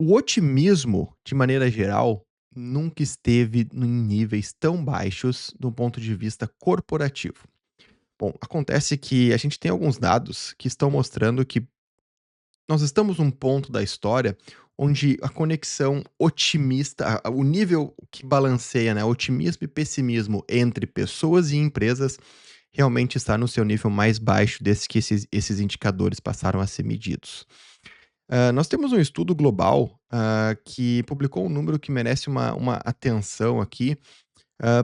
O otimismo, de maneira geral, nunca esteve em níveis tão baixos do ponto de vista corporativo. Bom, acontece que a gente tem alguns dados que estão mostrando que nós estamos num ponto da história onde a conexão otimista, o nível que balanceia, né, otimismo e pessimismo entre pessoas e empresas realmente está no seu nível mais baixo desde que esses indicadores passaram a ser medidos. Nós temos um estudo global, que publicou um número que merece uma atenção aqui,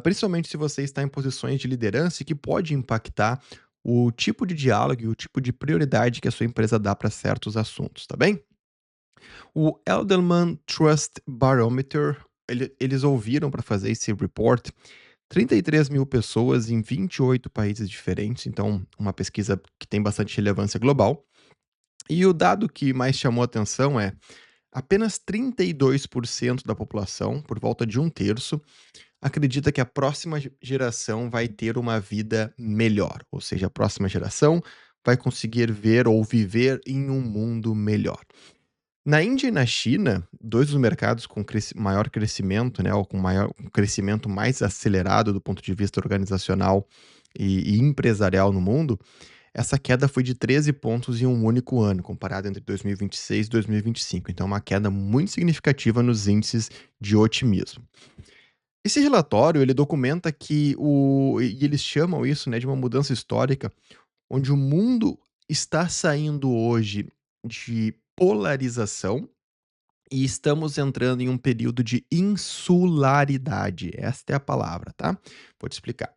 principalmente se você está em posições de liderança e que pode impactar o tipo de diálogo e o tipo de prioridade que a sua empresa dá para certos assuntos, tá bem? O Elderman Trust Barometer, eles ouviram para fazer esse report 33 mil pessoas em 28 países diferentes, então uma pesquisa que tem bastante relevância global. E o dado que mais chamou atenção é: apenas 32% da população, por volta de um terço, acredita que a próxima geração vai ter uma vida melhor, ou seja, a próxima geração vai conseguir ver ou viver em um mundo melhor. Na Índia e na China, 2 dos mercados com maior crescimento, né, ou com maior um crescimento mais acelerado do ponto de vista organizacional e empresarial no mundo, essa queda foi de 13 pontos em um único ano, comparado entre 2026 e 2025. Então, uma queda muito significativa nos índices de otimismo. Esse relatório, ele documenta que e eles chamam isso, né, de uma mudança histórica, onde o mundo está saindo hoje de polarização e estamos entrando em um período de insularidade. Esta é a palavra, tá? Vou te explicar.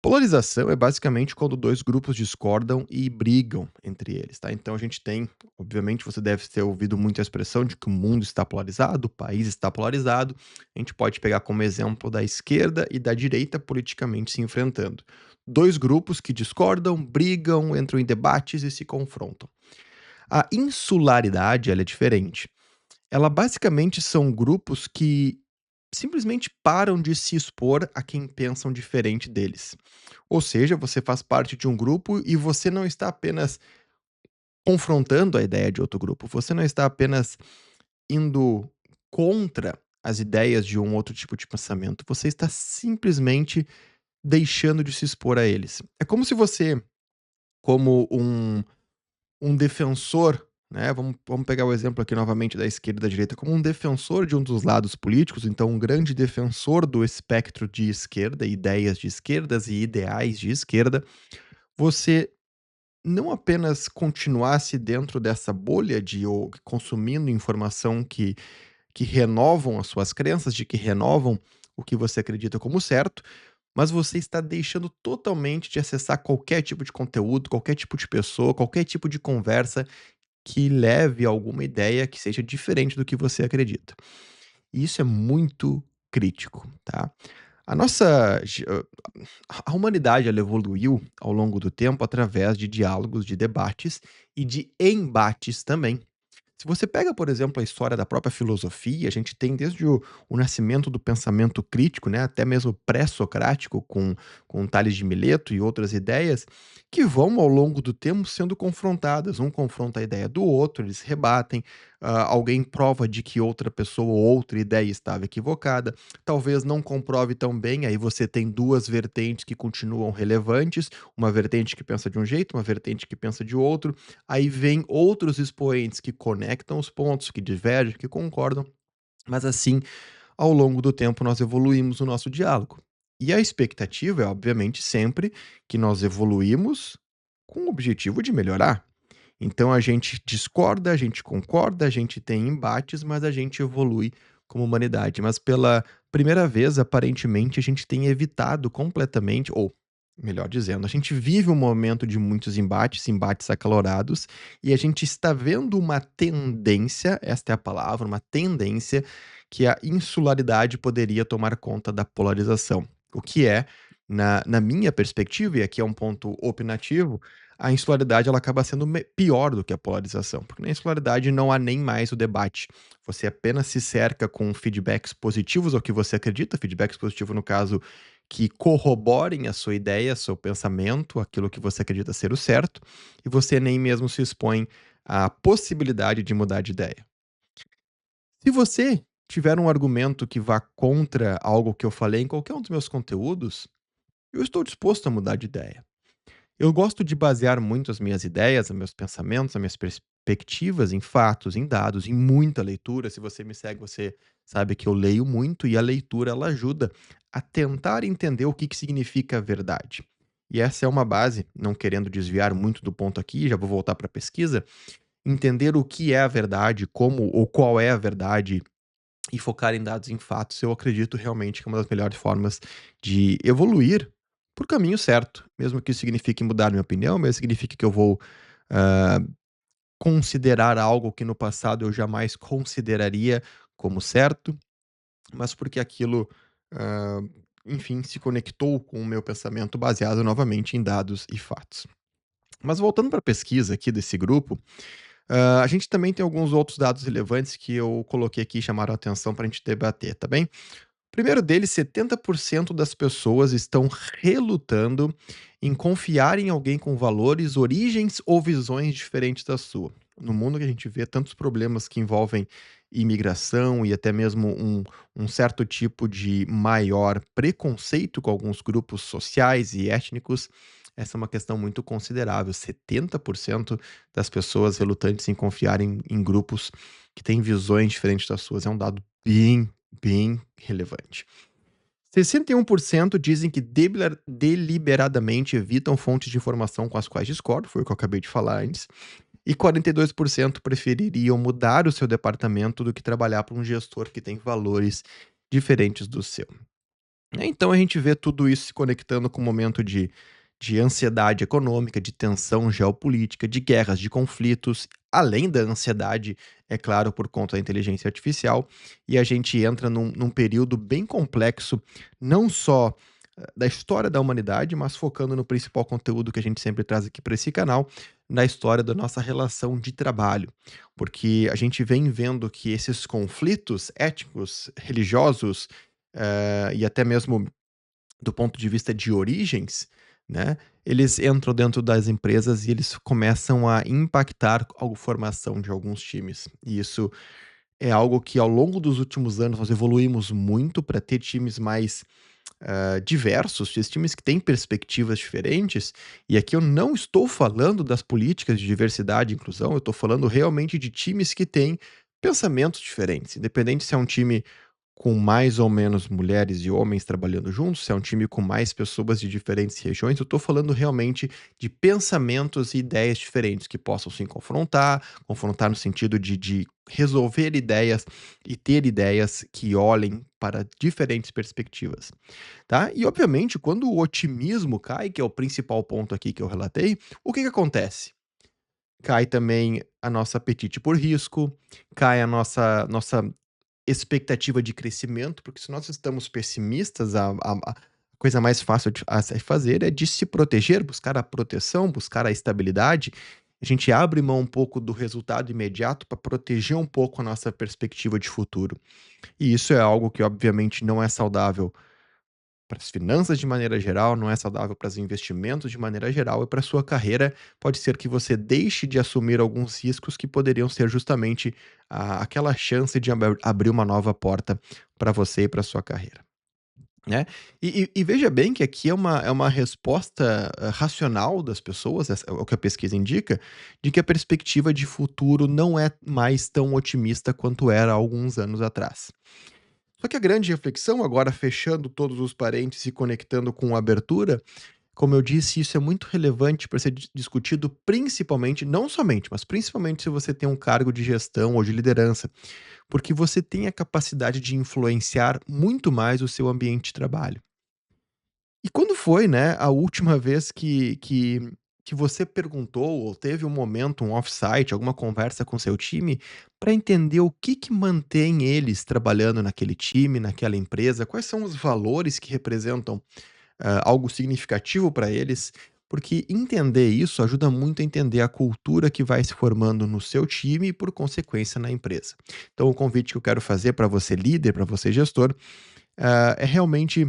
Polarização é basicamente quando 2 grupos discordam e brigam entre eles, tá. Então a gente tem, obviamente você deve ter ouvido muito a expressão de que o mundo está polarizado, o país está polarizado. A gente pode pegar como exemplo da esquerda e da direita politicamente se enfrentando. 2 grupos que discordam, brigam, entram em debates e se confrontam. A insularidade, ela é diferente. Ela basicamente são grupos que simplesmente param de se expor a quem pensam diferente deles. Ou seja, você faz parte de um grupo e você não está apenas confrontando a ideia de outro grupo, você não está apenas indo contra as ideias de um outro tipo de pensamento, você está simplesmente deixando de se expor a eles. É como se você, como um defensor, né, vamos pegar o exemplo aqui novamente da esquerda e da direita, como um defensor de um dos lados políticos, então um grande defensor do espectro de esquerda, ideias de esquerdas e ideais de esquerda, você não apenas continuasse dentro dessa bolha de ou consumindo informação que renovam as suas crenças, de que renovam o que você acredita como certo, mas você está deixando totalmente de acessar qualquer tipo de conteúdo, qualquer tipo de pessoa, qualquer tipo de conversa que leve a alguma ideia que seja diferente do que você acredita. E isso é muito crítico, tá? A nossa a humanidade ela evoluiu ao longo do tempo através de diálogos, de debates e de embates também. Se você pega, por exemplo, a história da própria filosofia, a gente tem desde o nascimento do pensamento crítico, né, até mesmo pré-socrático com Tales de Mileto e outras ideias, que vão ao longo do tempo sendo confrontadas. Um confronta a ideia do outro, eles rebatem, alguém prova de que outra pessoa ou outra ideia estava equivocada, talvez não comprove tão bem, aí você tem 2 vertentes que continuam relevantes, uma vertente que pensa de um jeito, uma vertente que pensa de outro, aí vem outros expoentes que conectam os pontos, que divergem, que concordam, mas assim, ao longo do tempo, nós evoluímos o nosso diálogo. E a expectativa é, obviamente, sempre que nós evoluímos com o objetivo de melhorar. Então a gente discorda, a gente concorda, a gente tem embates, mas a gente evolui como humanidade. Mas pela primeira vez, aparentemente, a gente tem evitado completamente, ou melhor dizendo, a gente vive um momento de muitos embates, embates acalorados, e a gente está vendo uma tendência, esta é a palavra, uma tendência, que a insularidade poderia tomar conta da polarização. O que é, na minha perspectiva, e aqui é um ponto opinativo, a insularidade ela acaba sendo pior do que a polarização, porque na insularidade não há nem mais o debate. Você apenas se cerca com feedbacks positivos ao que você acredita, feedbacks positivos no caso que corroborem a sua ideia, seu pensamento, aquilo que você acredita ser o certo, e você nem mesmo se expõe à possibilidade de mudar de ideia. Se você tiver um argumento que vá contra algo que eu falei em qualquer um dos meus conteúdos, eu estou disposto a mudar de ideia. Eu gosto de basear muito as minhas ideias, os meus pensamentos, as minhas perspectivas em fatos, em dados, em muita leitura. Se você me segue, você sabe que eu leio muito e a leitura ela ajuda a tentar entender o que, que significa verdade. E essa é uma base, não querendo desviar muito do ponto aqui, já vou voltar para a pesquisa, entender o que é a verdade, como ou qual é a verdade e focar em dados, em fatos, eu acredito realmente que é uma das melhores formas de evoluir por caminho certo, mesmo que isso signifique mudar minha opinião, mesmo que signifique que eu vou, hã, considerar algo que no passado eu jamais consideraria como certo, mas porque aquilo, hã, enfim, se conectou com o meu pensamento baseado novamente em dados e fatos. Mas voltando para a pesquisa aqui desse grupo, a gente também tem alguns outros dados relevantes que eu coloquei aqui e chamaram a atenção para a gente debater, tá bem? Primeiro deles, 70% das pessoas estão relutando em confiar em alguém com valores, origens ou visões diferentes da sua. No mundo que a gente vê tantos problemas que envolvem imigração e até mesmo um certo tipo de maior preconceito com alguns grupos sociais e étnicos, essa é uma questão muito considerável. 70% das pessoas relutantes em confiar em grupos que têm visões diferentes das suas. É um dado bem relevante. 61% dizem que deliberadamente evitam fontes de informação com as quais discordam, foi o que eu acabei de falar antes, e 42% prefeririam mudar o seu departamento do que trabalhar para um gestor que tem valores diferentes do seu. Então a gente vê tudo isso se conectando com o momento de ansiedade econômica, de tensão geopolítica, de guerras, de conflitos, além da ansiedade, é claro, por conta da inteligência artificial, e a gente entra num período bem complexo, não só da história da humanidade, mas focando no principal conteúdo que a gente sempre traz aqui para esse canal, na história da nossa relação de trabalho. Porque a gente vem vendo que esses conflitos étnicos, religiosos, e até mesmo do ponto de vista de origens, né, eles entram dentro das empresas e eles começam a impactar a formação de alguns times. E isso é algo que ao longo dos últimos anos nós evoluímos muito para ter times mais diversos, times que têm perspectivas diferentes, e aqui eu não estou falando das políticas de diversidade e inclusão, eu estou falando realmente de times que têm pensamentos diferentes, independente se é um time com mais ou menos mulheres e homens trabalhando juntos, se é um time com mais pessoas de diferentes regiões, eu estou falando realmente de pensamentos e ideias diferentes que possam se confrontar, confrontar no sentido de resolver ideias e ter ideias que olhem para diferentes perspectivas, tá? E obviamente, quando o otimismo cai, que é o principal ponto aqui que eu relatei, o que que acontece? Cai também a nossa apetite por risco, cai a nossa expectativa de crescimento, porque se nós estamos pessimistas, a coisa mais fácil a se fazer é de se proteger, buscar a proteção, buscar a estabilidade. A gente abre mão um pouco do resultado imediato para proteger um pouco a nossa perspectiva de futuro. E isso é algo que obviamente não é saudável para as finanças de maneira geral, não é saudável para os investimentos de maneira geral e para sua carreira pode ser que você deixe de assumir alguns riscos que poderiam ser justamente aquela chance de abrir uma nova porta para você e para sua carreira, né. E veja bem que aqui é uma resposta, racional das pessoas, essa é o que a pesquisa indica, de que a perspectiva de futuro não é mais tão otimista quanto era há alguns anos atrás. Só que a grande reflexão, agora fechando todos os parênteses e conectando com a abertura, como eu disse, isso é muito relevante para ser discutido principalmente, não somente, mas principalmente se você tem um cargo de gestão ou de liderança, porque você tem a capacidade de influenciar muito mais o seu ambiente de trabalho. E quando foi, né, a última vez que você perguntou ou teve um momento, um off-site, alguma conversa com seu time, para entender o que que mantém eles trabalhando naquele time, naquela empresa? Quais são os valores que representam, algo significativo para eles? Porque entender isso ajuda muito a entender a cultura que vai se formando no seu time e, por consequência, na empresa. Então o convite que eu quero fazer para você líder, para você gestor, é realmente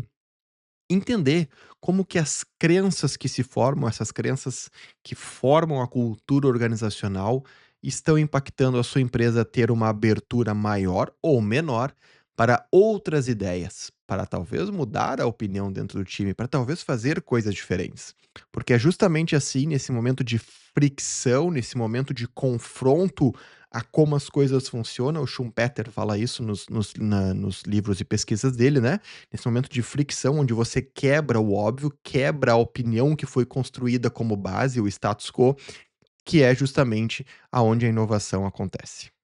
entender como que as crenças que se formam, essas crenças que formam a cultura organizacional, estão impactando a sua empresa a ter uma abertura maior ou menor para outras ideias, para talvez mudar a opinião dentro do time, para talvez fazer coisas diferentes. Porque é justamente assim, nesse momento de fricção, nesse momento de confronto a como as coisas funcionam, o Schumpeter fala isso nos livros e pesquisas dele, né? Nesse momento de fricção, onde você quebra o óbvio, quebra a opinião que foi construída como base, o status quo, que é justamente aonde a inovação acontece.